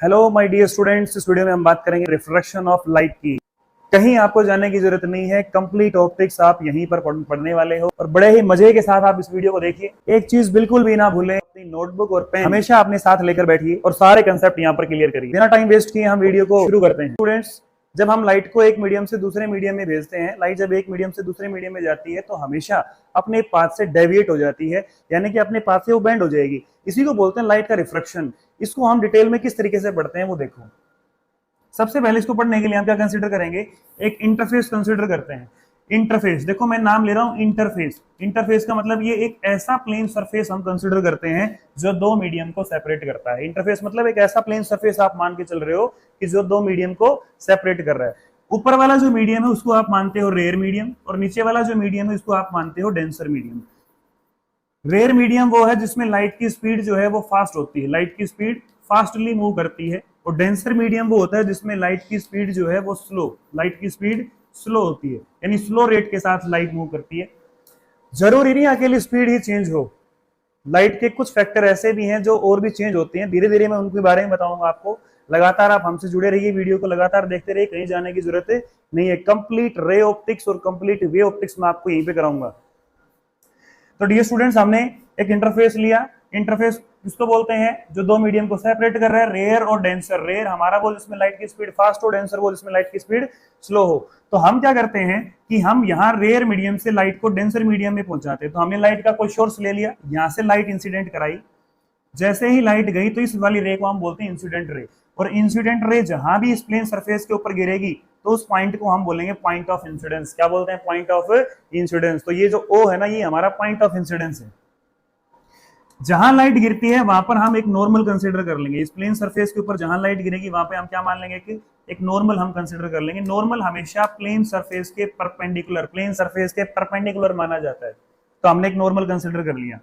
Hello my dear students, इस video में हम बात करेंगे रिफ्रैक्शन ऑफ लाइट की। कहीं आपको जाने की जरूरत नहीं है, कंप्लीट ऑप्टिक्स आप यहीं पर पढ़ने वाले हो और बड़े ही मजे के साथ आप इस वीडियो को देखिए। एक चीज बिल्कुल भी ना भूलें, अपनी नोटबुक और पेन हमेशा अपने साथ लेकर बैठिए और सारे कंसेप्ट यहाँ पर क्लियर करिए। बिना टाइम वेस्ट किए हम वीडियो को शुरू करते हैं। स्टूडेंट्स, जब हम लाइट को एक मीडियम से दूसरे मीडियम में भेजते हैं, लाइट जब एक मीडियम से दूसरे मीडियम में जाती है तो हमेशा अपने पाथ से डेविएट हो जाती है, यानी कि अपने पाथ से वो बेंड हो जाएगी। इसी को बोलते हैं लाइट का रिफ्रैक्शन। इसको हम डिटेल में किस तरीके से पढ़ते हैं वो देखो। सबसे पहले इसको पढ़ने के लिए हम क्या कंसीडर करेंगे, एक इंटरफेस कंसीडर करते हैं। इंटरफेस, देखो मैं नाम ले रहा हूं इंटरफेस। इंटरफेस का मतलब ये एक ऐसा प्लेन सरफेस हम कंसीडर करते हैं जो दो मीडियम को सेपरेट करता है। इंटरफेस मतलब एक ऐसा प्लेन सरफेस आप मान के चल रहे हो कि जो दो मीडियम को सेपरेट कर रहा है। ऊपर वाला जो मीडियम है उसको आप मानते हो रेयर मीडियम, और नीचे वाला जो मीडियम है उसको आप मानते हो डेंसर मीडियम। रेयर मीडियम वो है जिसमें लाइट की स्पीड जो है वो फास्ट होती है, लाइट की स्पीड फास्टली मूव करती है। और डेंसर मीडियम वो होता है जिसमें लाइट की स्पीड जो है वो लाइट की स्पीड स्लो होती है, यानी स्लो रेट के साथ लाइट मूव करती है। जरूरी नहीं अकेली स्पीड ही चेंज हो, लाइट के कुछ फैक्टर ऐसे भी हैं जो और भी चेंज होते हैं। धीरे धीरे मैं उनके बारे में बताऊंगा आपको। लगातार आप हमसे जुड़े रहिए, वीडियो को लगातार देखते रहिए, कहीं जाने की जरूरत नहीं है। कंप्लीट रे ऑप्टिक्स और कंप्लीट वे ऑप्टिक्स मैं आपको यहीं पे कराऊंगा। तो डियर स्टूडेंट्स, हमने एक इंटरफेस लिया। इंटरफेस किसको बोलते हैं, जो दो मीडियम को सेपरेट कर रहा है, रेयर और डेंसर। रेयर हमारा वो जिसमें लाइट की स्पीड फास्ट हो, डेंसर वो जिसमें लाइट की स्पीड स्लो हो। तो हम क्या करते हैं कि हम यहाँ रेयर मीडियम से लाइट को डेंसर मीडियम में पहुंचाते हैं। तो हमने लाइट का कोई सोर्स ले लिया, यहाँ से लाइट इंसिडेंट कराई। जैसे ही लाइट गई तो इस वाली रे को हम बोलते हैं इंसिडेंट रे। और इंसिडेंट रे जहां भी इस प्लेन सरफेस के ऊपर गिरेगी तो उस पॉइंट को हम बोलेंगे पॉइंट ऑफ इंसिडेंस। क्या बोलते हैं? Point of incidence. तो ये जो ओ है ना, ये हमारा पॉइंट ऑफ इंसिडेंस है। जहां लाइट गिरती है वहां पर हम एक नॉर्मल कंसीडर कर लेंगे। इस प्लेन सरफेस के ऊपर जहां लाइट गिरेगी वहां पे हम क्या मान लेंगे कि एक नॉर्मल हम कंसीडर कर लेंगे। नॉर्मल हमेशा प्लेन सरफेस के परपेंडिकुलर माना जाता है। तो हमने एक नॉर्मल कंसीडर कर लिया।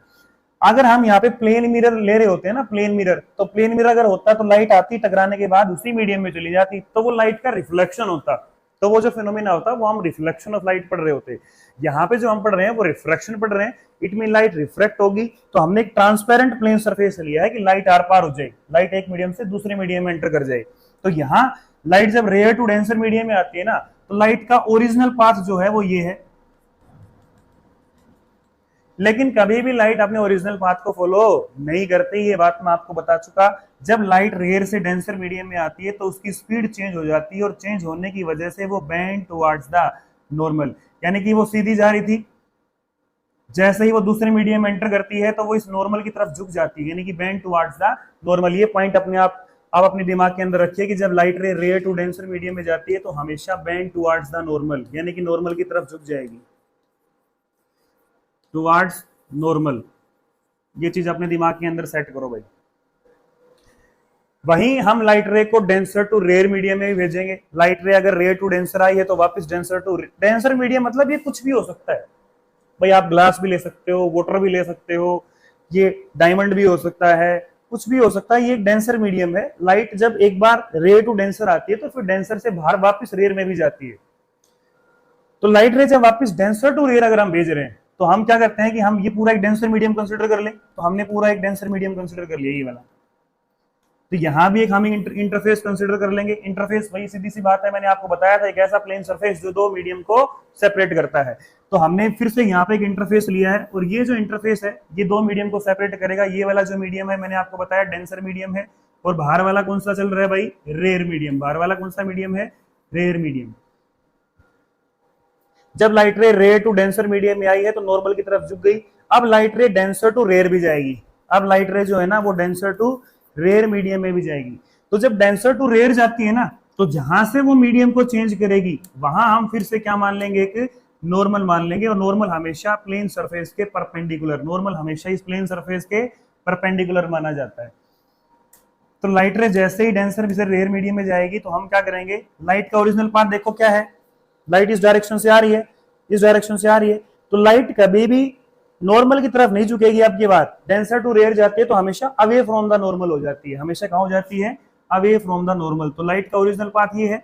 अगर हम यहाँ पे प्लेन मिरर ले रहे होते हैं ना, प्लेन मिरर, तो प्लेन मिरर अगर होता तो लाइट आती, टकराने के बाद उसी मीडियम में चली जाती, तो वो लाइट का रिफ्लेक्शन होता। तो वो जो फिनोमिना होता वो हम रिफ्लेक्शन ऑफ लाइट पढ़ रहे होते। यहाँ पे जो हम पढ़ रहे हैं वो रिफ्रैक्शन पढ़ रहे हैं। इट मीन लाइट रिफ्रैक्ट होगी। तो हमने एक ट्रांसपेरेंट प्लेन सरफेस लिया है कि लाइट आर पार हो जाए, लाइट एक मीडियम से दूसरे मीडियम में एंटर कर जाए। तो यहाँ लाइट जब रेयर टू डेंसर मीडियम में आती है ना, तो लाइट का ओरिजिनल पाथ जो है वो ये है। लेकिन कभी भी लाइट अपने ओरिजिनल पाथ को फॉलो नहीं करती, ये बात मैं आपको बता चुका। जब लाइट रेयर से डेंसर मीडियम में आती है तो उसकी स्पीड चेंज हो जाती है, और चेंज होने की वजह से वो बेंड टुवर्ड्स द नॉर्मल, यानी कि वो सीधी जा रही थी, जैसे ही वो दूसरे मीडियम में एंटर करती है तो वो इस नॉर्मल की तरफ झुक जाती है, यानी कि बेंड टुवर्ड्स द नॉर्मल। ये पॉइंट अपने आप अपने दिमाग के अंदर रखिए कि जब light rare to denser medium में जाती है तो हमेशा बेंड टुवर्ड्स द नॉर्मल, यानी कि नॉर्मल की तरफ झुक जाएगी, टुवर्ड्स नॉर्मल। ये चीज अपने दिमाग के अंदर सेट करो भाई। वहीं हम लाइट रे को डेंसर टू रेयर मीडियम में भी भेजेंगे। लाइट रे अगर रेयर टू डेंसर आई है तो वापस डेंसर टू डेंसर मीडियम, मतलब ये कुछ भी हो सकता है भाई। आप ग्लास भी ले सकते हो, वाटर भी ले सकते हो, ये डायमंड भी हो सकता है, कुछ भी हो सकता है। ये एक डेंसर मीडियम है। लाइट जब एक बार रेयर टू डेंसर आती है तो फिर डेंसर से बाहर वापस रेयर में भी जाती है। तो लाइट रे जब वापस डेंसर टू रेयर अगर हम भेज रहे हैं तो हम क्या करते हैं कि हम ये पूरा एक डेंसर मीडियम कंसीडर कर लें। तो हमने पूरा एक डेंसर मीडियम कंसीडर कर लिया, ये वाला। तो यहां भी एक हम इंटरफेस कंसीडर कर लेंगे। इंटरफेस वही सीधी सी बात है, मैंने आपको बताया था, एक ऐसा प्लेन सरफेस जो दो मीडियम को सेपरेट करता है। तो हमने फिर से यहाँ पे एक इंटरफेस लिया है, और ये जो इंटरफेस है ये दो मीडियम को सेपरेट करेगा। ये वाला जो मीडियम है मैंने आपको बताया डेंसर मीडियम है, और बाहर वाला कौन सा चल रहा है भाई? Rare medium. बाहर वाला कौन सा मीडियम है? Rare medium. जब light ray rare to denser medium में आई है तो नॉर्मल की तरफ झुक गई। अब लाइट रे डेंसर टू रेयर भी जाएगी। अब लाइट रे जो है ना वो डेंसर टू रेयर मीडियम में भी जाएगी। तो जब डेंसर टू रेयर जाती है ना, तो जहां से वो मीडियम को चेंज करेगी वहां हम फिर से क्या मान लेंगे? एक नॉर्मल मान लेंगे। और नॉर्मल हमेशा प्लेन सरफेस के परपेंडिकुलर, नॉर्मल हमेशा इस प्लेन सरफेस के परपेंडिकुलर माना जाता है। तो लाइट रे जैसे ही डेंसर से रेयर मीडियम में जाएगी तो हम क्या करेंगे? लाइट का ओरिजिनल पाथ देखो क्या है, लाइट इस डायरेक्शन से आ रही है, इस डायरेक्शन से आ रही है। तो लाइट कभी भी नॉर्मल की तरफ नहीं झुकेगी। अब की बात डेंसर टू रेयर जाती है तो हमेशा अवे फ्रॉम द नॉर्मल हो जाती है। हमेशा कहां हो जाती है? Away from the normal. तो लाइट का ओरिजिनल पाथ ये है,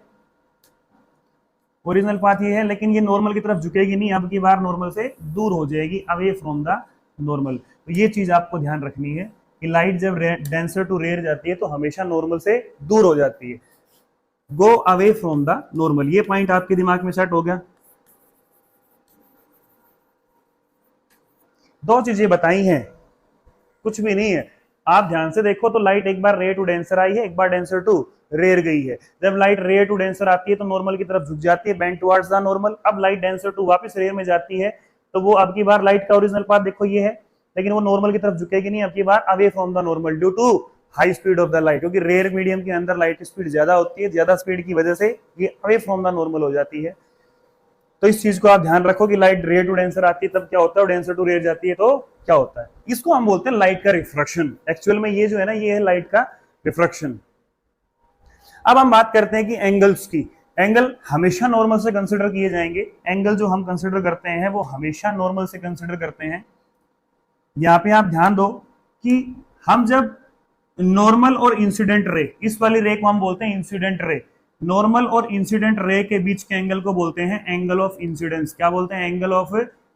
ओरिजिनल पाथ ये है, लेकिन ये नॉर्मल की तरफ झुकेगी नहीं। अब की बार नॉर्मल से दूर हो जाएगी, अवे फ्रॉम द नॉर्मल। तो ये चीज आपको ध्यान रखनी है कि लाइट जब डेंसर टू रेयर जाती है तो हमेशा नॉर्मल से दूर हो जाती है, go away from the normal. ये पॉइंट आपके दिमाग में सेट हो गया। दो चीजें बताई हैं, कुछ भी नहीं है। आप ध्यान से देखो तो लाइट एक बार रेयर टू डेंसर आई है, एक बार डेंसर टू रेयर गई है। जब लाइट रेयर टू डेंसर आती है तो नॉर्मल की तरफ झुक जाती है, बेंड टुवर्ड्स द नॉर्मल। अब लाइट डेंसर टू वापस रेयर में जाती है तो वो अब की बार लाइट का ओरिजिनल पाथ देखो ये है, लेकिन वो नॉर्मल की तरफ झुकेगी नहीं, अब की बार away from the normal due to high speed of the light. क्योंकि रेयर मीडियम के अंदर लाइट स्पीड ज्यादा होती है, ज्यादा स्पीड की वजह से ये अवे फ्रॉम द नॉर्मल हो जाती है। तो इस चीज को आप ध्यान रखो कि लाइट रेयर टू डेंसर आती है तब क्या होता है, डेंसर टू रेयर जाती है तो क्या होता है। इसको हम बोलते हैं लाइट का रिफ्रैक्शन। एक्चुअल में ये जो है ना, ये है लाइट का रिफ्रैक्शन। अब हम बात करते हैं कि एंगल्स की। एंगल हमेशा नॉर्मल से कंसिडर किए जाएंगे। एंगल जो हम कंसिडर करते हैं वो हमेशा नॉर्मल से कंसिडर करते हैं। यहाँ पे आप ध्यान दो कि हम जब नॉर्मल और इंसिडेंट रे, इस वाली रे को हम बोलते हैं इंसिडेंट रे। नॉर्मल और इंसिडेंट रे के बीच के एंगल को बोलते हैं एंगल ऑफ इंसिडेंस। क्या बोलते हैं? Angle of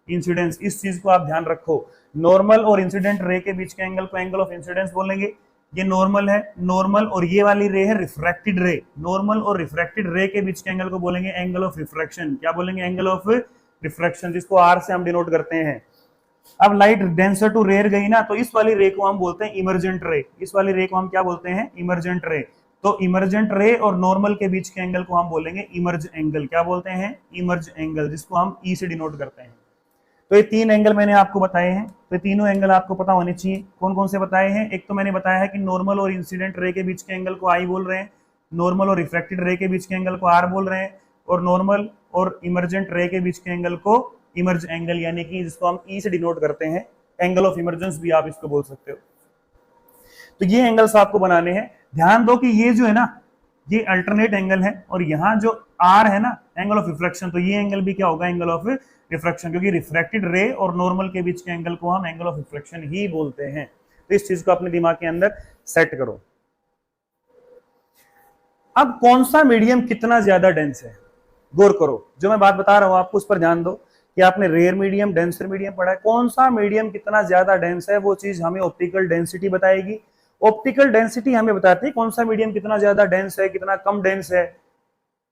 incidence. इस चीज को आप ध्यान रखो, नॉर्मल और इंसिडेंट रे के बीच के एंगल को एंगल ऑफ इंसिडेंस बोलेंगे। ये नॉर्मल है, नॉर्मल, और ये वाली रे है रिफ्रैक्टेड रे। नॉर्मल और रिफ्रैक्टेड रे के बीच के एंगल को बोलेंगे एंगल ऑफ रिफ्रैक्शन। क्या बोलेंगे? एंगल ऑफ रिफ्रैक्शन, जिसको आर से हम डिनोट करते हैं। अब लाइट डेंसर टू रेयर गई ना, तो इस वाली रे को हम बोलते हैं इमर्जेंट रे। इस वाली रे को हम क्या बोलते हैं? इमर्जेंट रे। तो इमर्जेंट रे और नॉर्मल के बीच के एंगल को हम बोलेंगे इमर्ज एंगल। क्या बोलते हैं? इमर्ज एंगल, जिसको हम ई से डिनोट करते हैं। तो ये तीन एंगल मैंने आपको बताए हैं, तो तीनों एंगल आपको पता होने चाहिए। कौन कौन से बताए हैं? एक तो मैंने बताया है कि नॉर्मल और इंसिडेंट रे के बीच के एंगल को आई बोल रहे हैं, नॉर्मल और रिफ्रैक्टेड रे के बीच के एंगल को आर बोल रहे हैं, और नॉर्मल और इमर्जेंट रे के बीच के एंगल को इमर्ज एंगल, यानी कि जिसको हम ई से डिनोट करते हैं, एंगल ऑफ इमर्जेंस भी आप इसको बोल सकते हो। तो ये एंगल्स आपको बनाने हैं। ध्यान दो कि ये जो है ना, ये अल्टरनेट एंगल है, और यहाँ जो आर है ना, एंगल ऑफ रिफ्रैक्शन, तो ये एंगल भी क्या होगा? एंगल ऑफ रिफ्रैक्शन, क्योंकि रिफ्रैक्टेड रे और नॉर्मल के बीच के एंगल को हम एंगल ऑफ रिफ्रैक्शन ही बोलते हैं। तो इस चीज को अपने दिमाग के अंदर सेट करो। अब कौन सा मीडियम कितना ज्यादा डेंस है, गौर करो। जो मैं बात बता रहा हूं आपको उस पर ध्यान दो कि आपने रेयर मीडियम, डेंसर मीडियम पढ़ा है। कौन सा मीडियम कितना ज्यादा डेंस है, वो चीज हमें ऑप्टिकल डेंसिटी बताएगी। ऑप्टिकल डेंसिटी हमें बताती है कौन सा मीडियम कितना ज्यादा डेंस है, कितना कम डेंस है।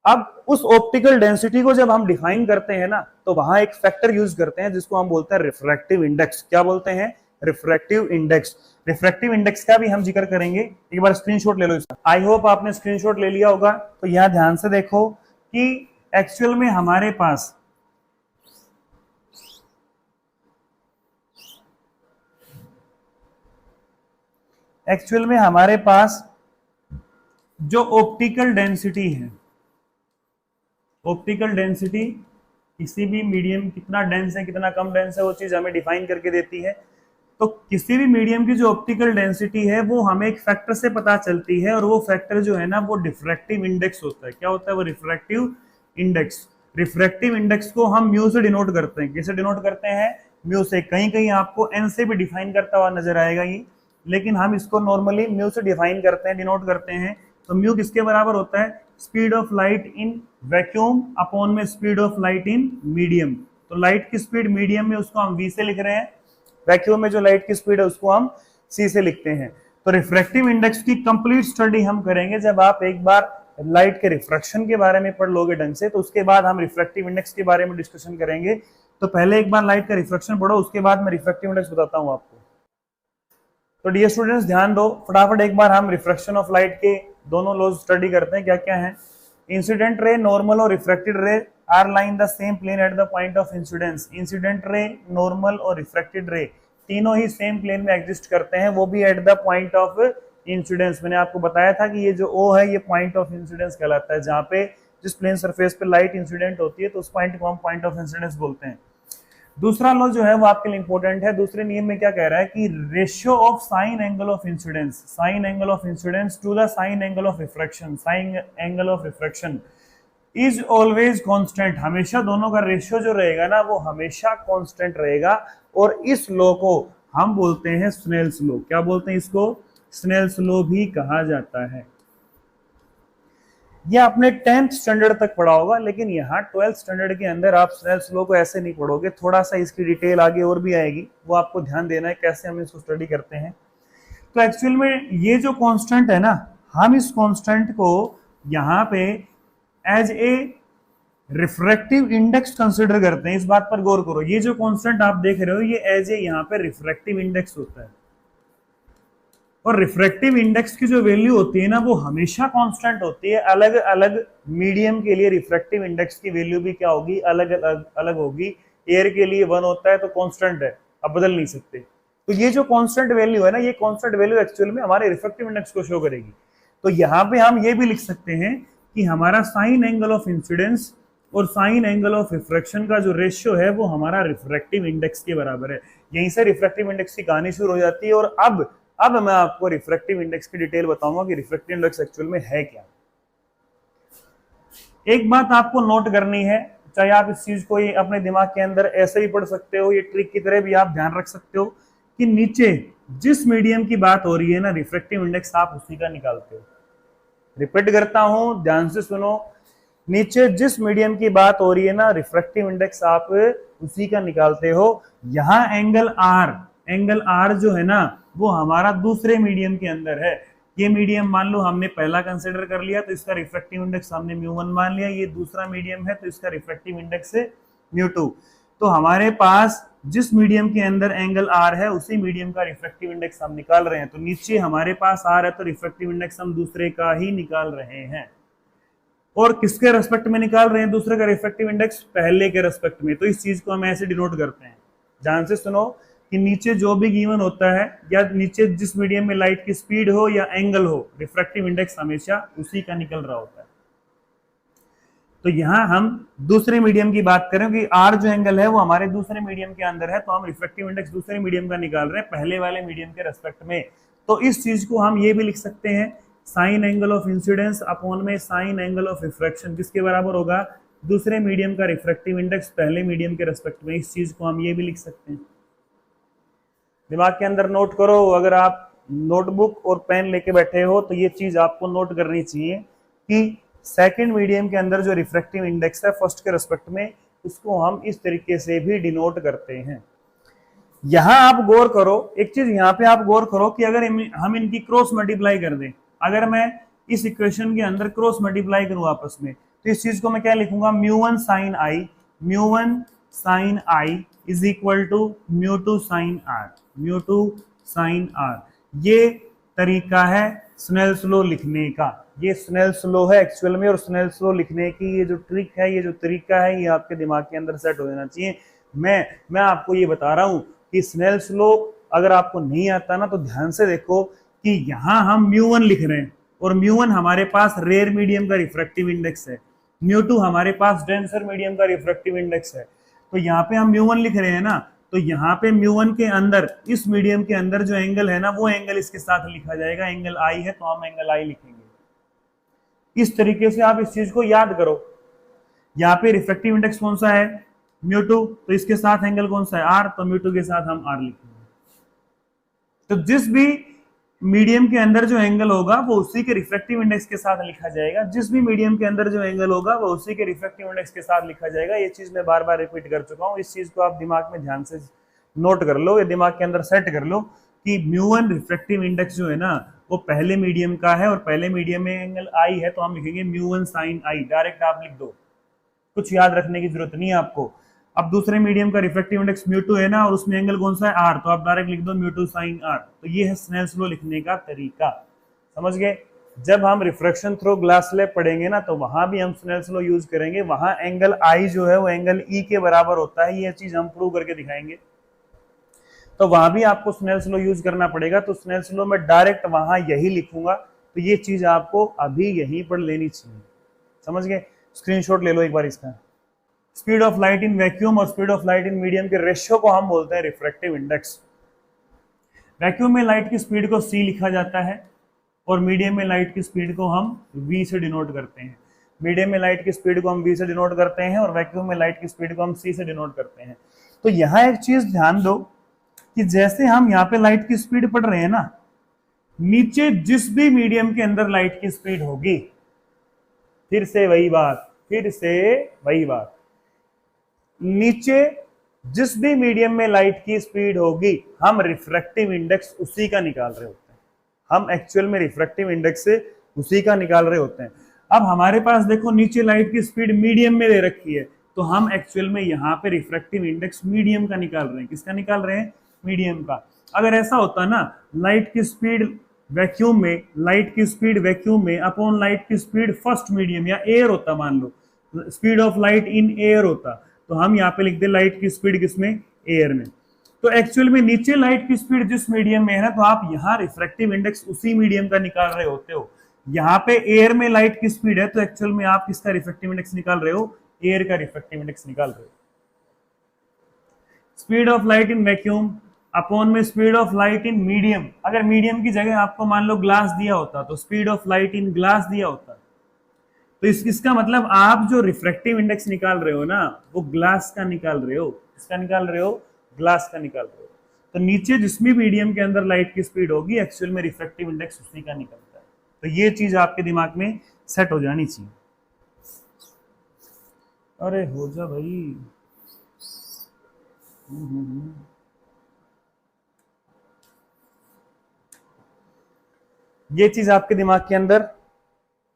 अब उस ऑप्टिकल डेंसिटी को जब हम डिफाइन करते हैं ना, तो वहां एक फैक्टर यूज करते हैं जिसको हम बोलते हैं रिफ्रैक्टिव इंडेक्स। क्या बोलते हैं? Refractive index. रिफ्रैक्टिव इंडेक्स का भी हम जिक्र करेंगे। एक बार स्क्रीनशॉट ले लो इसका। आई होप आपने स्क्रीनशॉट ले लिया होगा। तो यहां ध्यान से देखो कि एक्चुअल में हमारे पास जो ऑप्टिकल डेंसिटी है, ऑप्टिकल डेंसिटी किसी भी मीडियम कितना डेंस है, कितना कम डेंस है, वो चीज हमें डिफाइन करके देती है। तो किसी भी मीडियम की जो ऑप्टिकल डेंसिटी है वो हमें एक फैक्टर से पता चलती है, और वो फैक्टर जो है ना, वो डिफ्रैक्टिव इंडेक्स होता है। क्या होता है वो? Refractive index. रिफ्रैक्टिव इंडेक्स को हम म्यू से डिनोट करते हैं। किसे डिनोट करते हैं? म्यू से। कहीं कहीं आपको एन से भी डिफाइन करता हुआ नजर आएगा ये, लेकिन हम इसको नॉर्मली म्यू से डिफाइन करते हैं, डिनोट करते हैं। तो म्यू किसके बराबर होता है? Speed of light in vacuum upon में speed of light in medium. तो लाइट की स्पीड मीडियम में उसको हम v से लिख रहे हैं, वैक्यूम में जो लाइट की स्पीड है उसको हम c से लिखते हैं। तो रिफ्रैक्टिव इंडेक्स की कंप्लीट स्टडी हम करेंगे जब आप एक बार लाइट के रिफ्रैक्शन के बारे में पढ़ लोगे ढंग से, तो उसके बाद हम रिफ्रैक्टिव इंडेक्स के बारे में डिस्कशन करेंगे। तो पहले एक बार लाइट का रिफ्रैक्शन पढ़ो, उसके बाद मैं रिफ्रैक्टिव इंडेक्स बताता हूं आपको। तो डियर स्टूडेंट्स ध्यान दो, फटाफट एक बार हम रिफ्रैक्शन ऑफ लाइट के दोनों लॉज स्टडी करते हैं। क्या क्या है? इंसिडेंट रे, नॉर्मल और refracted ray are line the same plane at the point of incidence. Incident ray, normal और रिफ्रैक्टेड रे तीनों ही सेम प्लेन में एग्जिस्ट करते हैं, वो भी at the point of incidence. मैंने आपको बताया था कि ये जो ओ है ये पॉइंट ऑफ इंसिडेंस कहलाता है, जहां पे जिस प्लेन सरफेस पे लाइट इंसिडेंट होती है तो उस पॉइंट को हम पॉइंट ऑफ इंसिडेंस बोलते हैं। दूसरा लॉ जो है वो आपके लिए इंपॉर्टेंट है। दूसरे नियम में क्या कह रहा है कि ratio of sine angle of incidence, sine angle of incidence to the sine angle of refraction, sine angle of refraction is always constant. हमेशा दोनों का रेशियो जो रहेगा ना वो हमेशा कांस्टेंट रहेगा, और इस लॉ को हम बोलते हैं स्नेल्स लॉ। क्या बोलते हैं इसको? स्नेल्स लॉ भी कहा जाता है। यह आपने 10th स्टैंडर्ड तक पढ़ा होगा, लेकिन यहाँ 12th स्टैंडर्ड के अंदर आप स्नेल्स लॉ को ऐसे नहीं पढ़ोगे, थोड़ा सा इसकी डिटेल आगे और भी आएगी, वो आपको ध्यान देना है कैसे हम इसको स्टडी करते हैं। तो एक्चुअल में ये जो कांस्टेंट है ना, हम इस कांस्टेंट को यहां पे as a refractive index consider करते हैं। इस बात पर गौर करो, ये जो कांस्टेंट आप देख रहे हो ये एज ए यहां पे रिफ्रैक्टिव इंडेक्स होता है, और रिफ्रैक्टिव इंडेक्स की जो वैल्यू होती है ना वो हमेशा कांस्टेंट होती है। अलग अलग मीडियम के लिए रिफ्रैक्टिव इंडेक्स की वैल्यू भी क्या होगी, अलग अलग होगी। एयर के लिए 1 होता है तो कांस्टेंट है, अब बदल नहीं सकते। तो ये जो कांस्टेंट वैल्यू है ना, ये कांस्टेंट वैल्यू एक्चुअल में हमारे रिफ्रैक्टिव इंडेक्स को शो करेगी। तो यहाँ पे हम ये भी लिख सकते हैं कि हमारा साइन एंगल ऑफ इंसिडेंस और साइन एंगल ऑफ रिफ्रैक्शन का जो रेशियो है वो हमारा रिफ्रैक्टिव इंडेक्स के बराबर है। यहीं से रिफ्रैक्टिव इंडेक्स की कहानी शुरू हो जाती है। और अब मैं आपको रिफ्रैक्टिव इंडेक्स की डिटेल बताऊंगा कि रिफ्रैक्टिव इंडेक्स एक्चुअल में है क्या। एक बात आपको नोट करनी है, चाहे आप इस चीज को अपने दिमाग के अंदर ऐसे ही पढ़ सकते हो, ये ट्रिक की तरह भी आप ध्यान रख सकते हो कि नीचे जिस मीडियम की बात हो रही है ना, रिफ्रैक्टिव इंडेक्स आप उसी का निकालते हो। रिपीट करता हूं, ध्यान से सुनो, नीचे जिस मीडियम की बात हो रही है ना, रिफ्रैक्टिव इंडेक्स आप उसी का निकालते हो। यहां एंगल आर जो है ना वो हमारा दूसरे मीडियम के अंदर है। ये मीडियम मान लो हमने पहला कंसिडर कर लिया तो इसका रिफ्रैक्टिव इंडेक्स हमने μ1 मान लिया। ये दूसरा मीडियम है तो इसका रिफ्रैक्टिव इंडेक्स है μ2। तो हमारे पास जिस मीडियम के अंदर एंगल आर है उसी मीडियम का रिफ्रैक्टिव इंडेक्स हम निकाल रहे हैं। तो नीचे हमारे पास आर है तो रिफ्रैक्टिव इंडेक्स हम दूसरे का ही निकाल रहे हैं। और किसके रेस्पेक्ट में निकाल रहे हैं दूसरे का रिफ्रैक्टिव इंडेक्स, पहले के रेस्पेक्ट में। तो इस चीज को हम ऐसे डिनोट करते हैं, ध्यान से सुनो, कि नीचे जो भी गिवन होता है या नीचे जिस मीडियम में लाइट की स्पीड हो या एंगल हो, रिफ्रैक्टिव इंडेक्स हमेशा उसी का निकल रहा होता है। तो यहां हम दूसरे मीडियम की बात करें कि आर जो एंगल है वो हमारे दूसरे मीडियम के अंदर है, तो हम रिफ्रैक्टिव इंडेक्स दूसरे मीडियम का निकाल रहे हैं पहले वाले मीडियम के रेस्पेक्ट में। तो इस चीज को हम ये भी लिख सकते हैं, sign angle of incidence upon में साइन एंगल ऑफ रिफ्रैक्शन, किसके बराबर होगा, दूसरे मीडियम का रिफ्रैक्टिव इंडेक्स पहले मीडियम के रेस्पेक्ट में। इस चीज को हम ये भी लिख सकते हैं। दिमाग के अंदर नोट करो, अगर आप नोटबुक और पेन लेके बैठे हो तो ये चीज आपको नोट करनी चाहिए कि सेकंड मीडियम के अंदर जो रिफ्रैक्टिव इंडेक्स है फर्स्ट के रेस्पेक्ट में, उसको हम इस तरीके से भी डिनोट करते हैं। यहां आप गौर करो, एक चीज यहां पे आप गौर करो कि अगर हम इनकी क्रॉस मल्टीप्लाई कर दें, अगर मैं इस इक्वेशन के अंदर क्रॉस मल्टीप्लाई करूं आपस में, तो इस चीज को मैं क्या लिखूंगा, μ1 sin i is equal to μ2 sin r। ये तरीका है स्नेल्स लॉ लिखने का, ये स्नेल्स लॉ है एक्चुअल में। और स्नेल्स लॉ लिखने की ये जो ट्रिक है, ये जो तरीका है, ये आपके दिमाग के अंदर सेट हो जाना चाहिए। मैं आपको ये बता रहा हूं कि स्नेल्स लॉ अगर आपको नहीं आता ना तो ध्यान से देखो कि यहां हम μ1 लिख रहे हैं और μ1 हमारे पास रेयर मीडियम का रिफ्रैक्टिव इंडेक्स है, μ2 हमारे पास डेंसर मीडियम का रिफ्रैक्टिव इंडेक्स है। तो यहाँ पे हम μ1 लिख रहे हैं ना, तो यहाँ पे μ1 के अंदर इस मीडियम के अंदर जो एंगल है ना वो एंगल इसके साथ लिखा जाएगा। एंगल आई है तो हम एंगल आई लिखेंगे। इस तरीके से आप इस चीज को याद करो। यहाँ पे रिफ्रैक्टिव इंडेक्स कौन सा है, μ2, तो इसके साथ एंगल कौन सा है, आर, तो μ2 के साथ हम आर लिखेंगे। तो जिस भी मीडियम के अंदर जो एंगल होगा वो उसी के रिफ्रैक्टिव इंडेक्स के साथ लिखा जाएगा। जिस भी मीडियम के अंदर जो एंगल होगा वो उसी के रिफ्रैक्टिव इंडेक्स के साथ लिखा जाएगा। ये चीज मैं बार बार रिपीट कर चुका हूं, इस चीज को आप दिमाग में ध्यान से नोट कर लो, ये दिमाग के अंदर सेट कर लो कि μ1 रिफ्रैक्टिव इंडेक्स जो है ना वो पहले मीडियम का है और पहले मीडियम में एंगल आई है, तो हम लिखेंगे μ1 sin i। डायरेक्ट आप लिख दो, कुछ याद रखने की जरूरत नहीं है आपको। अब दूसरे मीडियम का रिफ्रैक्टिव इंडेक्स μ2 है ना और उसमें एंगल कौन सा है, r, तो आप डायरेक्ट लिख दो μ2 sin r। तो ये है स्नेल्स लॉ लिखने का तरीका, समझ गए। जब हम रिफ्रैक्शन थ्रू ग्लास स्लैब पढ़ेंगे ना तो वहां भी हम स्नेल्स लॉ यूज करेंगे। वहां एंगल I जो है वो एंगल E के बराबर होता है, ये चीज हम प्रूव करके दिखाएंगे। तो वहां भी आपको स्नेल्स लॉ यूज करना पड़ेगा। तो स्नेल्स लॉ में डायरेक्ट वहां यही लिखूंगा, तो ये चीज आपको अभी यहीं पर लेनी चाहिए, समझ गए। स्क्रीनशॉट ले लो एक बार इसका। Speed of light in vacuum और speed of light in medium के रेशियो को हम बोलते हैं रिफ्रैक्टिव इंडेक्स। वैक्यूम में लाइट की स्पीड को c लिखा जाता है और मीडियम में लाइट की स्पीड को हम v से डिनोट करते हैं। मीडियम में लाइट की स्पीड को हम v से डिनोट करते हैं और वैक्यूम में लाइट की स्पीड को हम c से डिनोट करते हैं। तो यहाँ एक चीज ध्यान दो कि जैसे हम यहाँ पे लाइट की स्पीड पढ़ रहे हैं ना, नीचे जिस भी मीडियम के अंदर लाइट की स्पीड होगी, फिर से वही बात, नीचे जिस भी मीडियम में लाइट की स्पीड होगी हम रिफ्रैक्टिव इंडेक्स उसी का निकाल रहे होते हैं। हम एक्चुअल में रिफ्रैक्टिव इंडेक्स से उसी का निकाल रहे होते हैं। अब हमारे पास देखो नीचे लाइट की स्पीड मीडियम में दे रखी है, तो हम एक्चुअल में यहाँ पे रिफ्रैक्टिव इंडेक्स मीडियम का निकाल रहे हैं। किसका निकाल रहे हैं? मीडियम का। अगर ऐसा होता ना, लाइट की स्पीड वैक्यूम में, लाइट की स्पीड वैक्यूम में अपॉन लाइट की स्पीड फर्स्ट मीडियम या एयर होता, मान लो speed of light in air होता, तो हम यहाँ पे लिखते लाइट की स्पीड किसमें? एयर में। तो एक्चुअल में नीचे लाइट की स्पीड जिस मीडियम में है ना, तो आप यहाँ रिफ्रैक्टिव इंडेक्स उसी मीडियम का निकाल रहे होते हो। यहाँ पे एयर में लाइट की स्पीड है, तो एक्चुअल में आप किसका रिफ्रैक्टिव इंडेक्स निकाल रहे हो? एयर का रिफ्रैक्टिव इंडेक्स निकाल रहे हो। Speed of light in vacuum upon में speed of light in medium. अगर मीडियम की जगह आपको मान लो ग्लास दिया होता, तो speed of light in glass दिया होता, तो इसका मतलब आप जो रिफ्रैक्टिव इंडेक्स निकाल रहे हो ना, वो ग्लास का निकाल रहे हो। किसका निकाल रहे हो? ग्लास का निकाल रहे हो। तो नीचे जिसमें मीडियम के अंदर लाइट की स्पीड होगी, एक्चुअल में रिफ्रैक्टिव इंडेक्स उसी का निकलता है। तो ये चीज आपके दिमाग में सेट हो जानी चाहिए। अरे हो जा भाई। ये चीज आपके दिमाग के अंदर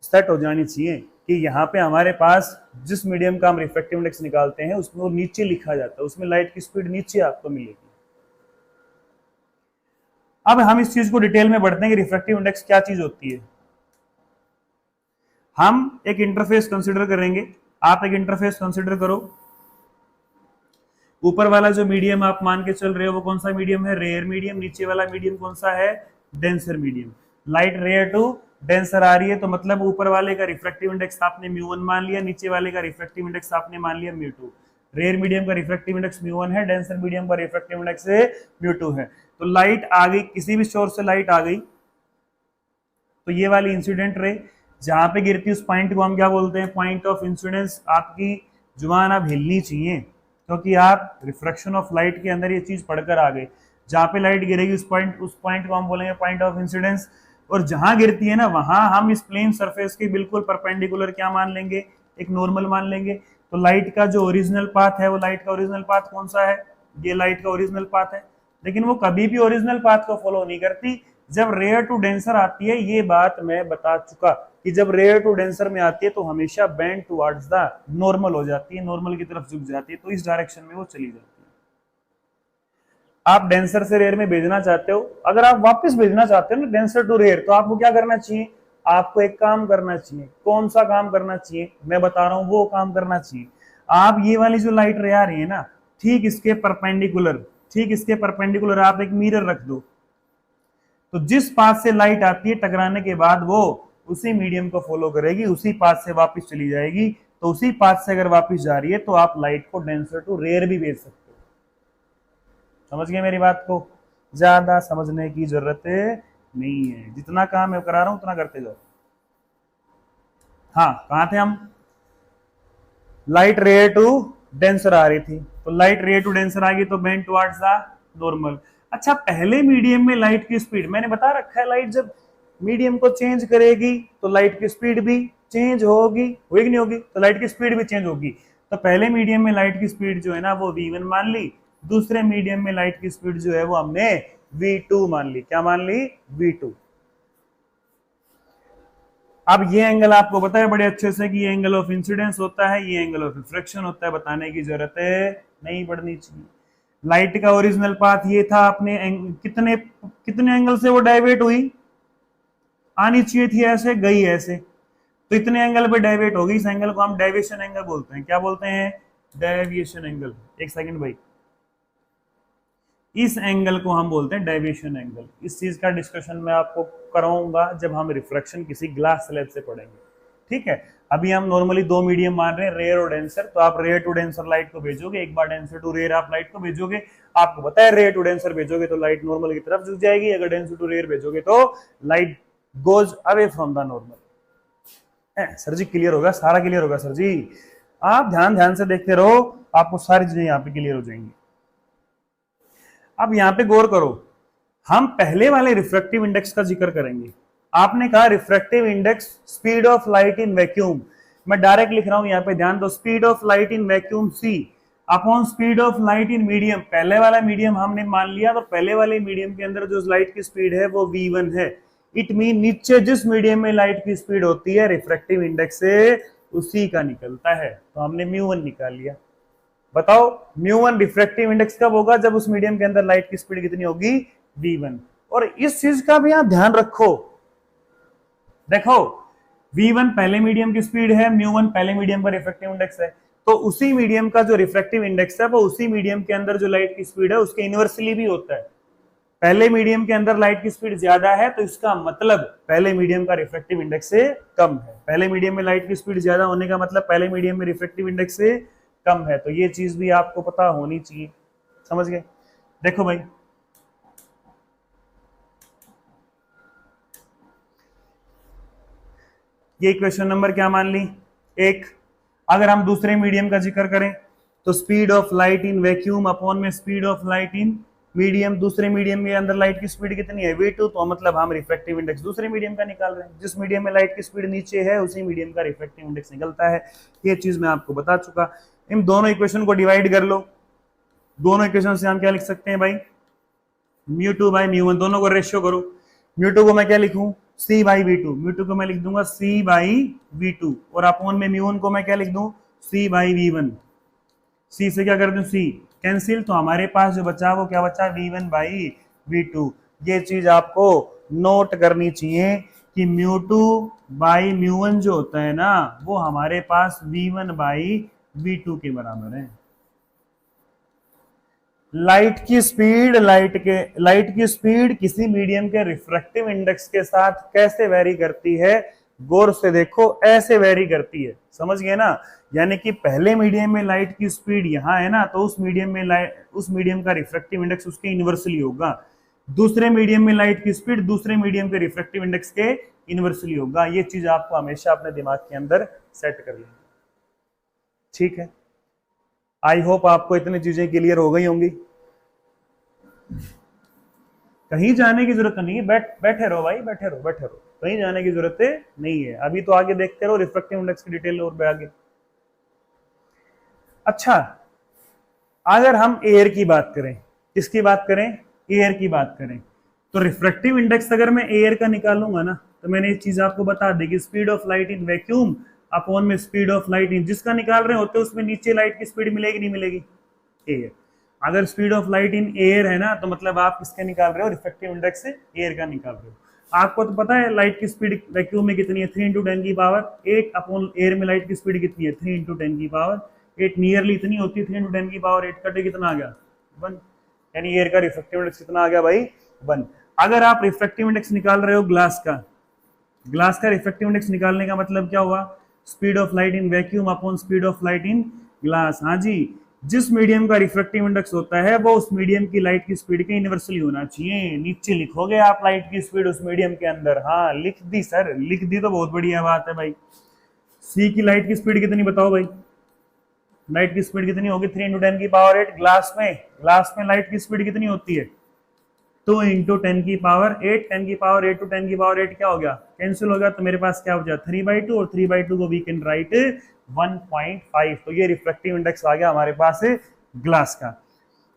सेट हो जानी चाहिए कि यहाँ पे हमारे पास जिस मीडियम का हम रिफ्रैक्टिव इंडेक्स निकालते हैं, उसमें वो नीचे लिखा जाता है, उसमें लाइट की स्पीड नीचे आपको मिलेगी। अब हम इस चीज को डिटेल में बढ़ते हैं कि रिफ्रैक्टिव इंडेक्स क्या चीज होती है। हम एक इंटरफेस कंसीडर करेंगे। आप एक इंटरफेस कंसीडर करो। ऊपर वाला जो मीडियम आप मान के चल रहे हो, वो कौन सा मीडियम है? Rare medium. नीचे वाला मीडियम कौन सा है? Denser medium. Light rare to denser आ रही है, तो मतलब ऊपर वाले का रिफ्रैक्टिव इंडेक्स आपने μ1 मान लिया, नीचे वाले का रिफ्रैक्टिव इंडेक्स आपने मान लिया μ2। रेयर मीडियम का रिफ्रैक्टिव इंडेक्स μ1 है, डेंसर मीडियम का रिफ्रैक्टिव इंडेक्स μ2 है। तो लाइट आ गई, किसी भी सोर्स से लाइट आ गई, तो ये वाली इंसिडेंट रे जहां पे गिरती है, उस पॉइंट को हम क्या बोलते हैं? Point of incidence. आपकी जुबान अब हिलनी चाहिए, क्योंकि आप रिफ्रैक्शन ऑफ लाइट के अंदर ये चीज पढ़कर आ गए। जहां पे लाइट गिरेगी उस पॉइंट को हम बोलेंगे पॉइंट ऑफ इंसिडेंस। और जहां गिरती है ना, वहां हम इस प्लेन सरफेस के बिल्कुल परपेंडिकुलर क्या मान लेंगे? एक नॉर्मल मान लेंगे। तो लाइट का जो ओरिजिनल पाथ है, वो लाइट का ओरिजिनल पाथ कौन सा है? ये लाइट का ओरिजिनल पाथ है। लेकिन वो कभी भी ओरिजिनल पाथ को फॉलो नहीं करती। जब रेयर टू डेंसर आती है, ये बात मैं बता चुका कि जब रेयर टू डेंसर में आती है तो हमेशा बेंड टुवर्ड्स द नॉर्मल हो जाती है, नॉर्मल की तरफ झुक जाती है, तो इस डायरेक्शन में वो चली जाती है। आप डेंसर से रेयर में भेजना चाहते हो, अगर आप वापस भेजना चाहते हो ना डेंसर टू रेयर, तो आपको क्या करना चाहिए? आपको एक काम करना चाहिए। कौन सा काम करना चाहिए? मैं बता रहा हूं, वो काम करना चाहिए। आप ये वाली जो लाइट रे आ रही है ना, ठीक इसके परपेंडिकुलर आप एक मिरर रख दो, तो जिस पाथ से लाइट आती है टकराने के बाद वो उसी मीडियम को फॉलो करेगी, उसी पाथ से वापस चली जाएगी। तो उसी पाथ से अगर वापस जा रही है तो आप लाइट को डेंसर टू रेयर भी भेज सकते हो। समझ गए मेरी बात को? ज्यादा समझने की जरूरत नहीं है, जितना काम मैं करा रहा हूं उतना करते जाओ। हाँ, कहां थे हम? लाइट रेयर टू डेंसर आ रही थी, तो लाइट रेयर टू डेंसर आ गई तो बेंड टुवर्ड्स द नॉर्मल। अच्छा, पहले मीडियम में लाइट की स्पीड मैंने बता रखा है, लाइट जब मीडियम को चेंज करेगी तो लाइट की स्पीड भी चेंज होगी कि नहीं होगी? तो लाइट की स्पीड भी चेंज होगी। तो पहले मीडियम में लाइट की स्पीड जो है ना, वो v1 मान ली। दूसरे मीडियम में लाइट की स्पीड जो है वो हमने v2 मान ली। क्या मान ली? v2। अब ये एंगल आपको पता है बड़े अच्छे से कि ये एंगल ऑफ इंसिडेंस होता है, ये एंगल ऑफ रिफ्रैक्शन होता है, बताने की जरूरत नहीं पड़नी चाहिए। लाइट का ओरिजिनल पाथ ये था, अपने कितने एंगल से वो डाइवर्ट हुई? आनी चाहिए थी ऐसे, गई ऐसे, तो इतने एंगल पे डाइवर्ट होगी। इस एंगल को हम डेविएशन एंगल बोलते हैं। क्या बोलते हैं? Deviation angle. एक सेकंड भाई, इस एंगल को हम बोलते हैं डेविएशन एंगल। इस चीज का डिस्कशन मैं आपको कराऊंगा जब हम रिफ्रैक्शन किसी ग्लास स्लैब से पढ़ेंगे, ठीक है? अभी हम नॉर्मली दो मीडियम मान रहे हैं, रेयर और डेंसर। तो आप रेयर टू डेंसर लाइट को भेजोगे, एक बार डेंसर टू रेयर आप लाइट को भेजोगे। आपको पता है रेयर टू डेंसर भेजोगे तो लाइट नॉर्मल की तरफ झुक जाएगी, अगर डेंसर टू रेयर भेजोगे तो light goes away from the normal. Sir ji clear होगा? सारा क्लियर होगा सर जी? आप ध्यान से देखते रहो, आपको सारी चीजें यहाँ पे क्लियर हो जाएंगी। अब यहाँ पे गौर करो, हम पहले वाले रिफ्रैक्टिव इंडेक्स का जिक्र करेंगे। आपने कहा refractive index speed of light in vacuum, मैं डायरेक्ट लिख रहा हूं यहाँ पे, ध्यान दो। Speed of light in vacuum c upon speed of light in medium. पहले वाला मीडियम हमने मान लिया, तो पहले वाले मीडियम के अंदर जो लाइट की स्पीड है वो v1 है। इट मीन नीचे जिस मीडियम में लाइट की स्पीड होती है रिफ्रैक्टिव इंडेक्स से उसी का निकलता है। तो हमने μ1 निकाल लिया। बताओ μ1 रिफ्रैक्टिव इंडेक्स कब होगा? जब उस मीडियम के अंदर लाइट की स्पीड कितनी होगी? v1। और इस चीज का भी आप ध्यान रखो, देखो v1 पहले मीडियम की स्पीड है, μ1 पहले मीडियम का रिफ्रैक्टिव इंडेक्स है, तो उसी मीडियम का जो रिफ्रैक्टिव इंडेक्स है वो उसी मीडियम के अंदर जो लाइट की स्पीड है उसके इनवर्सली भी होता है। पहले मीडियम के अंदर लाइट की स्पीड ज्यादा है तो इसका मतलब पहले मीडियम का रिफ्रैक्टिव इंडेक्स से कम है। पहले मीडियम में लाइट की स्पीड ज्यादा होने का मतलब पहले मीडियम में रिफ्रैक्टिव इंडेक्स से कम है। तो ये चीज भी आपको पता होनी चाहिए। समझ गए? देखो भाई, ये इक्वेशन नंबर क्या मान ली? एक। अगर हम दूसरे मीडियम का जिक्र करें तो speed of light in vacuum upon में speed of light in medium. दूसरे मीडियम के अंदर लाइट की स्पीड कितनी है? v2। तो मतलब हम रिफ्रैक्टिव इंडेक्स दूसरे मीडियम का निकाल रहे हैं। जिस मीडियम में लाइट की स्पीड नीचे है उसी मीडियम का रिफ्रैक्टिव इंडेक्स निकलता है। ये चीज मैं आपको बता चुका। इन दोनों इक्वेशन को डिवाइड कर लो। दोनों इक्वेशन से हम क्या लिख सकते हैं भाई? μ2 बाई μ1। दोनों को रेशियो करो। μ2 को मैं क्या लिखूं? c by v2। μ2 को मैं लिख दूंगा c बाई v2 और अपॉन में μ1 को मैं क्या लिख दूं? c by v1। c से क्या कर दूं? c कैंसिल, तो हमारे पास जो बचा वो क्या बचा? v1 by v2। ये चीज आपको नोट करनी चाहिए कि μ2 बाई μ1 जो होता है ना वो हमारे पास v1 बाई v2 के बराबर है। लाइट की स्पीड किसी मीडियम के रिफ्रैक्टिव इंडेक्स के साथ कैसे वेरी करती है? गौर से देखो, ऐसे वेरी करती है। समझ गए ना? यानी कि पहले मीडियम में लाइट की स्पीड यहां है ना, तो उस मीडियम का रिफ्रैक्टिव इंडेक्स उसके इनवर्सली होगा। दूसरे मीडियम में लाइट की स्पीड दूसरे मीडियम के रिफ्रैक्टिव इंडेक्स के इनवर्सली होगा। ये चीज आपको हमेशा अपने दिमाग के अंदर सेट कर लेंगे। ठीक है, आई होप आपको इतनी चीजें क्लियर हो गई होंगी। कहीं जाने की जरूरत नहीं है, बैठे रहो भाई, बैठे रहो, कहीं जाने की जरूरत नहीं है। अभी तो आगे देखते रहो रिफ्रैक्टिव इंडेक्स की डिटेल और आगे। अच्छा, अगर हम एयर की बात करें, किसकी बात करें? एयर की बात करें, तो रिफ्रैक्टिव इंडेक्स अगर मैं एयर का निकालूंगा ना, तो मैंने एक चीज आपको बता दी कि speed of light in vacuum upon में स्पीड ऑफ लाइट इन, जिसका निकाल रहे होते उसमें नीचे लाइट की स्पीड मिलेगी नहीं मिलेगी? एयर। अगर speed of light in air है ना, तो मतलब आप किसके निकाल रहे हो? रिफ्रैक्टिव इंडेक्स से एयर का निकाल रहे हो। आपको तो पता है लाइट की स्पीड वैक्यूम में कितनी है? 3 इंटू 10 की पावर 8 अपॉन एयर में लाइट की स्पीड कितनी है? 3 इंटू 10 की पावर 8। नियरली इतनी होती है। 3 इंटू 10 की पावर 8 कटे कितना आ गया? 1। यानी एयर का रिफ्रैक्टिव इंडेक्स कितना आ गया भाई? 1। अगर आप रिफ्रैक्टिव इंडेक्स निकाल रहे हो ग्लास का रिफ्रैक्टिव इंडेक्स निकालने का मतलब क्या हुआ? Speed of light in vacuum upon speed of light in glass. हाँ जी, जिस मीडियम का रिफ्रैक्टिव इंडेक्स होता है वो उस मीडियम की लाइट की स्पीड के इनवर्सली होना चाहिए। नीचे लिखोगे आप लाइट की स्पीड उस मीडियम के अंदर। हाँ लिख दी सर, लिख दी तो बहुत बढ़िया बात है भाई। सी की लाइट की स्पीड कितनी बताओ भाई? लाइट की स्पीड कितनी होगी? 3 इंटू 10 की पावर 8। ग्लास में लाइट की स्पीड कितनी होती है? 2 इंटू 10 की पावर 8। 10 की पावर 8 टू 10 की पावर 8 क्या हो गया? कैंसिल हो गया। तो मेरे पास क्या हो जाए? 3/2 और 3/2 को वी कैन राइट 1.5। तो ये रिफ्रैक्टिव इंडेक्स आ गया हमारे पास ग्लास का।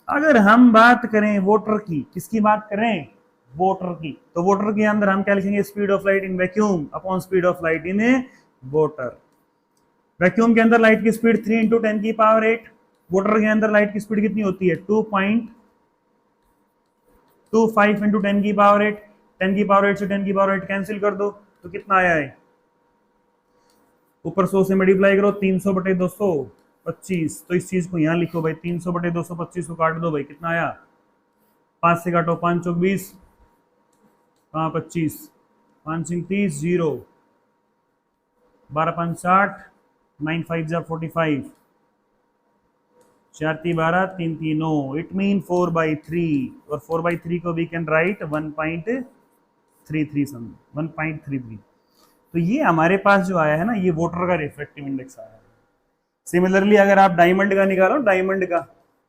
अगर हम बात करें वाटर की, किसकी बात करें? वाटर की, तो वाटर के अंदर हम क्या लिखेंगे? Speed of light in vacuum upon speed of light in water. Vacuum के अंदर लाइट की स्पीड 3 इंटू 10 की पावर 8। वाटर के अंदर लाइट की स्पीड कितनी होती है? 2.25 इंटू 10 की पावर 8। 10 की पावर 8 से 10 की पावर 8 कैंसिल कर दो तो कितना आया है? ऊपर 100 से मल्टीप्लाई करो, 300/225। तो इस चीज को यहां लिखो भाई, 300/225 को काट दो भाई, कितना आया? 5 से काटो, 5 चौक 20, 25, 5 सिंह 30, 0, 12 5 60, 9 5 जा 45, 4 3 12, 3 3 9। इट मीन 4/3 और 4/3 को वी कैन राइट 1.33 समथिंग, 1.33। तो ये हमारे पास जो आया है ना, ये वाटर का रिफ्रैक्टिव इंडेक्स आया है। सिमिलरली अगर आप डायमंड का निकालो,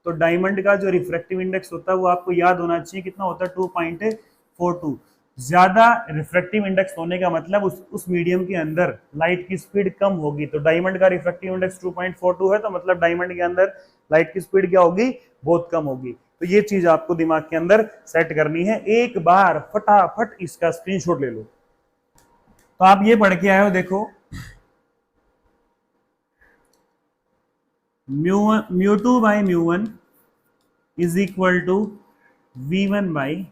तो डायमंड का जो रिफ्रैक्टिव इंडेक्स होता है वो आपको याद होना चाहिए, कितना होता है? 2.42। ज्यादा रिफ्रैक्टिव इंडेक्स होने का मतलब उस मीडियम के अंदर लाइट की स्पीड कम होगी। तो डायमंड का रिफ्रैक्टिव इंडेक्स 2.42 है, तो मतलब डायमंड के अंदर लाइट की स्पीड क्या होगी? बहुत कम होगी। तो तो ये चीज आपको दिमाग के अंदर सेट करनी है। एक बार फटाफट इसका स्क्रीनशॉट ले लो। तो आप ये पढ़ के आए हो, देखो mu two by mu one is equal to v1 by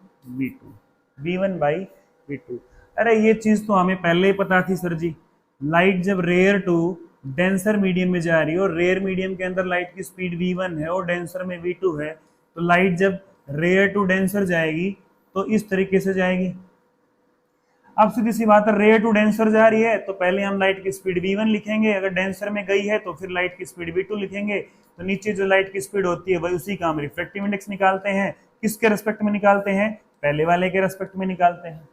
v2। अरे ये चीज तो हमें पहले ही पता थी सर जी। लाइट जब रेयर टू डेंसर मीडियम में जा रही है और रेयर मीडियम के अंदर लाइट की स्पीड v1 है और डेंसर में v2 है, तो लाइट जब रेयर टू डेंसर जाएगी तो इस तरीके से जाएगी। अब सीधी सी बात है, रेयर टू डेंसर जा रही है तो पहले हम लाइट की स्पीड v1 लिखेंगे, अगर डेंसर में गई है तो फिर लाइट की स्पीड v2 लिखेंगे। तो नीचे जो लाइट की स्पीड होती है वही उसी का हम रिफ्रैक्टिव इंडेक्स निकालते हैं। किसके रेस्पेक्ट में निकालते हैं? पहले वाले के रेस्पेक्ट में निकालते हैं।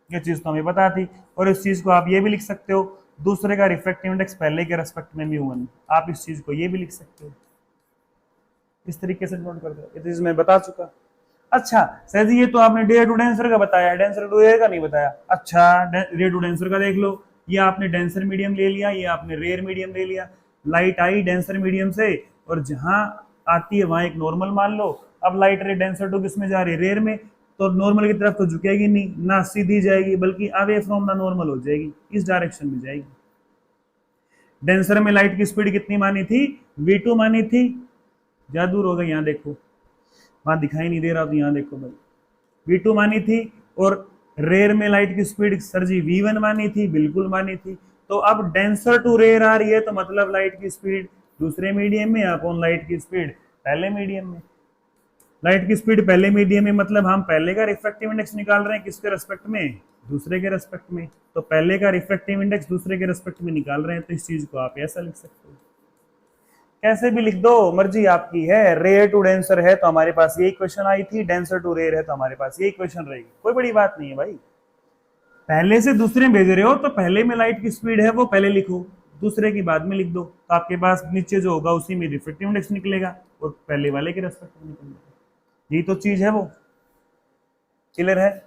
ये चीज तो हमें पता थी। और इस चीज को आप ये भी लिख सकते हो, दूसरे का रिफ्रैक्टिव इंडेक्स पहले के रेस्पेक्ट में μ1। आप इस चीज को ये भी लिख सकते हो, इस तरीके से नोट कर दो। ये चीज मैं बता चुका। अच्छा सर जी, ये तो आपने रेयर टू डेंसर का बताया, डेंसर टू रेयर का नहीं बताया। अच्छा रेयर टू डेंसर का देख लो। ये आपने डेंसर मीडियम ले लिया, ये आपने रेयर मीडियम ले लिया। लाइट आई डेंसर मीडियम से और जहां आती है वहां एक नॉर्मल मान लो। अब लाइट रे डेंसर टू किस में जा रही है? रेयर में। तो नॉर्मल की तरफ तो झुकेगी नहीं, ना सीधी जाएगी बल्कि अवे फ्रॉम द नॉर्मल हो जाएगी, इस डायरेक्शन में जाएगी। डेंसर में लाइट की स्पीड कितनी मानी थी? v2 मानी थी। ज्यादा दूर हो गई, यहाँ देखो, वहां दिखाई नहीं दे रहा, तो यहाँ देखो भाई, v2 मानी थी। और रेयर में लाइट की स्पीड सर जी v1 मानी थी, बिल्कुल मानी थी। तो अब डेंसर टू रेयर आ रही है तो मतलब लाइट की स्पीड दूसरे मीडियम में अपॉन लाइट की स्पीड पहले मीडियम में। लाइट की स्पीड पहले मीडियम में मतलब हम पहले का रिफ्रैक्टिव इंडेक्स निकाल रहे हैं, किसके रेस्पेक्ट में? दूसरे के रेस्पेक्ट में। तो पहले का रिफ्रैक्टिव इंडेक्स दूसरे के रेस्पेक्ट में निकाल रहे हैं, तो इस चीज को आप ऐसा लिख सकते हो। कैसे भी लिख दो, मर्जी आपकी है। रेयर टू डेंसर है तो हमारे पास ये इक्वेशन आई थी, डेंसर टू रेयर है तो हमारे पास ये इक्वेशन रहेगी। कोई बड़ी बात नहीं है भाई। पहले से दूसरे में भेज रहे हो तो पहले में लाइट की स्पीड है वो पहले लिखो, दूसरे की बाद में लिख दो, तो आपके पास नीचे जो होगा उसी में रिफ्रैक्टिव इंडेक्स निकलेगा और पहले वाले के रेस्पेक्ट में निकलेगा। यही तो चीज है, वो क्लियर है।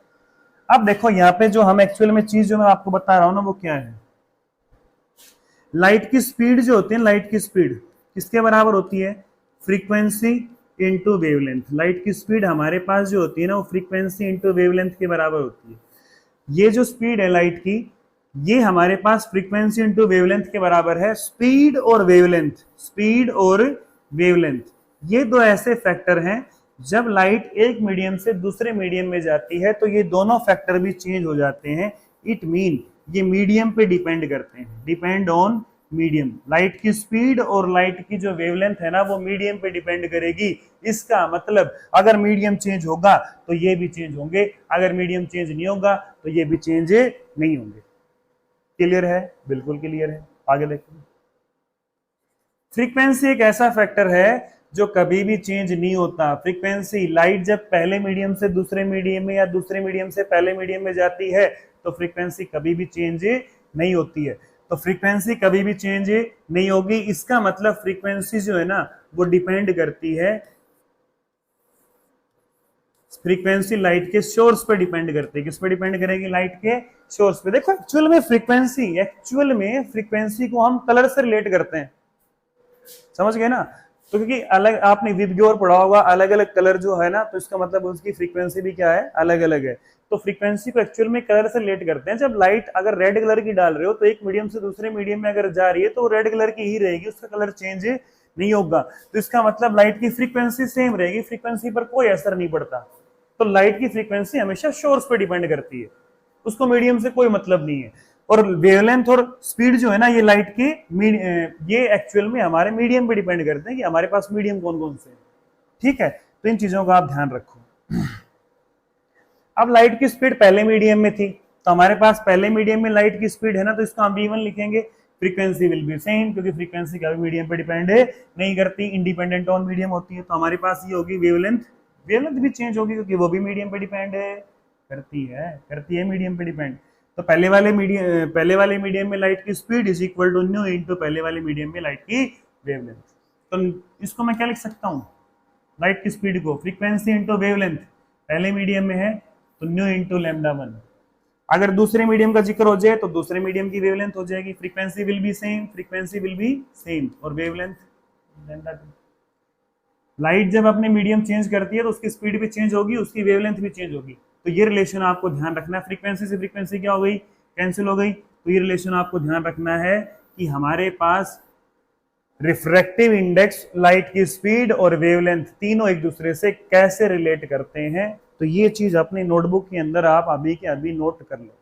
अब देखो यहाँ पे जो हम एक्चुअल में चीज जो मैं आपको बता रहा हूं ना, वो क्या है? लाइट की स्पीड जो होती है, लाइट की स्पीड किसके बराबर होती है? Frequency into wavelength. लाइट की स्पीड हमारे पास जो होती है ना, वो फ्रीक्वेंसी इंटू वेवलेंथ के बराबर होती है। ये जो स्पीड है लाइट की, ये हमारे पास फ्रीक्वेंसी इंटू वेवलेंथ के बराबर है। स्पीड और वेवलेंथ, स्पीड और वेवलेंथ ये दो ऐसे फैक्टर हैं, जब लाइट एक मीडियम से दूसरे मीडियम में जाती है तो ये दोनों फैक्टर भी चेंज हो जाते हैं। इट मीन ये मीडियम पे डिपेंड करते हैं, डिपेंड ऑन मीडियम। लाइट की स्पीड और लाइट की जो वेवलेंथ है ना, वो मीडियम पे डिपेंड करेगी। इसका मतलब अगर मीडियम चेंज होगा तो ये भी चेंज होंगे, अगर मीडियम चेंज नहीं होगा तो ये भी चेंज नहीं होंगे। क्लियर है? बिल्कुल क्लियर है। आगे देखो, फ्रीक्वेंसी एक ऐसा फैक्टर है जो कभी भी चेंज नहीं होता। फ्रीक्वेंसी, लाइट जब पहले मीडियम से दूसरे मीडियम में या दूसरे मीडियम से पहले मीडियम में जाती है तो फ्रीक्वेंसी कभी भी चेंज नहीं होती है। तो फ्रीक्वेंसी कभी भी चेंज नहीं होगी। इसका मतलब फ्रीक्वेंसी जो है ना, वो डिपेंड करती है, फ्रीक्वेंसी लाइट के सोर्स पे डिपेंड करती है। किस पे डिपेंड करेगी? लाइट के सोर्स पे। देखो एक्चुअल में फ्रीक्वेंसी को हम कलर से रिलेट करते हैं, समझ गए ना? तो क्योंकि अलग आपने विबग्योर पढ़ा होगा, अलग अलग कलर जो है ना, तो इसका मतलब उसकी फ्रीक्वेंसी भी क्या है? अलग अलग है। तो फ्रीक्वेंसी को एक्चुअल में कलर से रिलेट करते हैं। जब लाइट अगर रेड कलर की डाल रहे हो तो एक मीडियम से दूसरे मीडियम में अगर जा रही है तो रेड कलर की ही रहेगी, उसका कलर चेंज नहीं होगा। तो इसका मतलब लाइट की फ्रीक्वेंसी सेम रहेगी, फ्रीक्वेंसी पर कोई असर नहीं पड़ता। तो लाइट की फ्रीक्वेंसी हमेशा सोर्स पर डिपेंड करती है, उसको मीडियम से कोई मतलब नहीं है। और वेवलेंथ और स्पीड जो है ना, ये लाइट की ये एक्चुअल में हमारे मीडियम पे डिपेंड करते हैं कि हमारे पास मीडियम कौन कौन से हैं। ठीक है, तो इन चीजों का आप ध्यान रखो। अब लाइट की स्पीड पहले मीडियम में थी तो हमारे पास पहले मीडियम में लाइट की स्पीड है ना, तो इसको हम v1 लिखेंगे। फ्रीक्वेंसी विल बी सेम, क्योंकि फ्रीक्वेंसी कभी मीडियम पे डिपेंड नहीं करती, इंडिपेंडेंट ऑन मीडियम होती है। तो हमारे पास ये होगी वेवलेंथ। वेवलेंथ भी चेंज होगी क्योंकि वो भी मीडियम पे डिपेंड करती है मीडियम पे डिपेंड। तो पहले वाले मीडियम में लाइट की speed is equal to mu into पहले वाले मीडियम में लाइट की वेवलेंथ। तो इसको मैं क्या लिख सकता हूँ? लाइट की स्पीड को फ्रीक्वेंसी इंटू वेवलेंथ, पहले मीडियम में है तो न्यू इंटू लैम्डा 1। अगर दूसरे मीडियम का जिक्र हो जाए तो दूसरे मीडियम की वेवलेंथ हो जाएगी। फ्रीक्वेंसी विल बी सेम और वेवलेंथ लैम्डा 2। लाइट जब अपने मीडियम चेंज करती है तो उसकी स्पीड भी चेंज होगी, उसकी वेवलेंथ भी चेंज होगी। तो ये रिलेशन आपको ध्यान रखना है। फ्रीक्वेंसी से फ्रीक्वेंसी क्या हो गई, कैंसिल हो गई। तो ये रिलेशन आपको ध्यान रखना है कि हमारे पास रिफ्रैक्टिव इंडेक्स, लाइट की स्पीड और वेवलेंथ तीनों एक दूसरे से कैसे रिलेट करते हैं। तो ये चीज अपनी नोटबुक के अंदर आप अभी के अभी नोट कर लो।